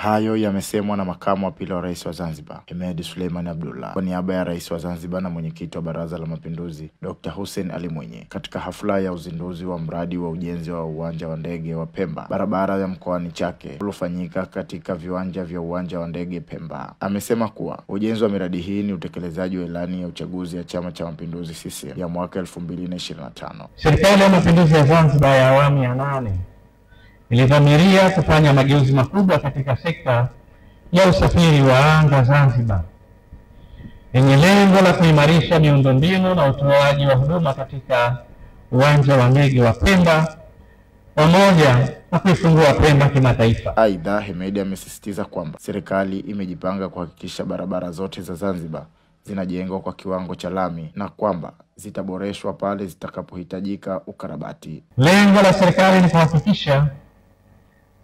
Hayo yamesemwa na makamu wa pili wa rais wa Zanzibar, Hemed Suleiman Abdullah, kwa niaba ya rais wa Zanzibar na mwenyekiti wa Baraza la Mapinduzi, Dr. Hussein Ali Mwinyi, katika hafla ya uzinduzi wa mradi wa ujenzi wa uwanja wa ndege wa Pemba, barabara ya mkoani Chake, uliofanyika katika viwanja vya uwanja wa ndege Pemba. Amesema kuwa ujenzi wa miradi hii ni utekelezaji wa ilani ya uchaguzi ya Chama cha Mapinduzi CCM ya mwaka 2025. Serikali ya Mapinduzi ya Zanzibar ya awamu ya 8 ilidhamiria kufanya mageuzi makubwa katika sekta ya usafiri wa anga Zanzibar, yenye lengo la kuimarisha miundombinu na utoaji wa huduma katika uwanja wa ndege wa Pemba pamoja na kuifungua Pemba kimataifa. Aidha, Hemed amesisitiza kwamba serikali imejipanga kuhakikisha barabara zote za Zanzibar zinajengwa kwa kiwango cha lami na kwamba zitaboreshwa pale zitakapohitajika ukarabati. Lengo la serikali ni kuhakikisha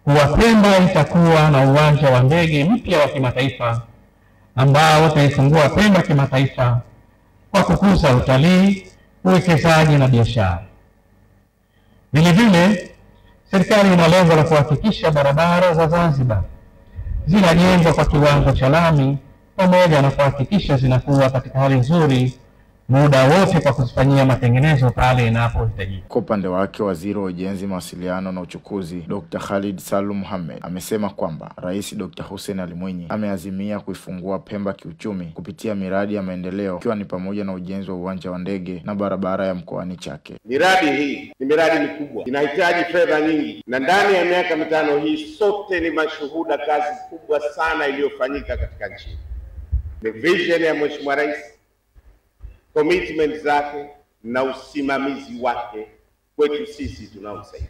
kuwa Pemba itakuwa na uwanja wa ndege mpya wa kimataifa ambao utaifungua Pemba kimataifa kwa kukuza utalii, uwekezaji na biashara. Vilevile, serikali ina lengo la kuhakikisha barabara za Zanzibar zinajengwa kwa kiwango cha lami pamoja na kuhakikisha zinakuwa katika hali nzuri muda wote kwa kuzifanyia matengenezo pale inapohitajika. Kwa upande wake, waziri wa ujenzi, mawasiliano na uchukuzi, Dr. Khalid Salum Mohamed, amesema kwamba Rais Dr. Hussein Ali Mwinyi ameazimia kuifungua Pemba kiuchumi kupitia miradi ya maendeleo, ikiwa ni pamoja na ujenzi wa uwanja wa ndege na barabara ya mkoani Chake. Miradi hii ni miradi mikubwa, inahitaji fedha nyingi, na ndani ya miaka 5 hii sote ni mashuhuda kazi kubwa sana iliyofanyika katika nchi. The vision ya Mheshimiwa Rais, commitment zake na usimamizi wake kwetu sisi tunaomsaidia.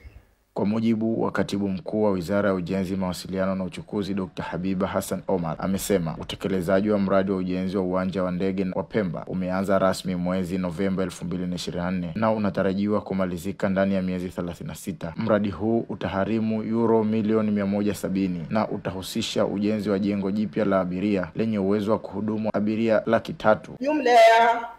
Kwa mujibu wa katibu mkuu wa Wizara ya Ujenzi, Mawasiliano na Uchukuzi, Dr. Habiba Hassan Omar, amesema utekelezaji wa mradi wa ujenzi wa uwanja wa ndege wa Pemba umeanza rasmi mwezi Novemba 2024 na unatarajiwa kumalizika ndani ya miezi 36. Mradi huu utaharimu euro milioni 170 na utahusisha ujenzi wa jengo jipya la abiria lenye uwezo wa kuhudumu abiria 300,000. Jumla ya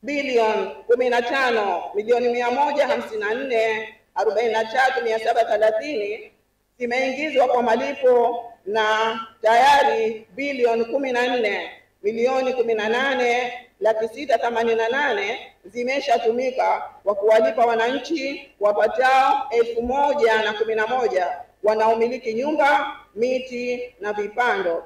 bilioni 15,154,43,730 zimeingizwa kwa malipo na tayari bilioni 14,18,688 zimeshatumika kwa kuwalipa wananchi wapatao 1,011 wanaomiliki nyumba, miti na vipando.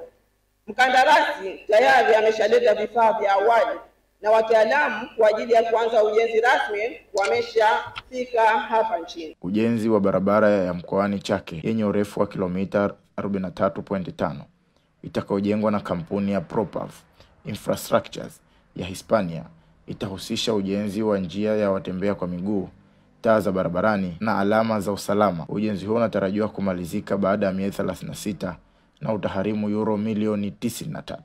Mkandarasi tayari ameshaleta vifaa vya awali na wataalamu kwa ajili ya kuanza ujenzi rasmi wameshafika hapa nchini. Ujenzi wa barabara ya mkoani Chake yenye urefu wa kilomita 43.5 itakaojengwa na kampuni ya Propav Infrastructures ya Hispania itahusisha ujenzi wa njia ya watembea kwa miguu, taa za barabarani na alama za usalama. Ujenzi huo unatarajiwa kumalizika baada ya miezi 36 na utaharimu euro milioni 93.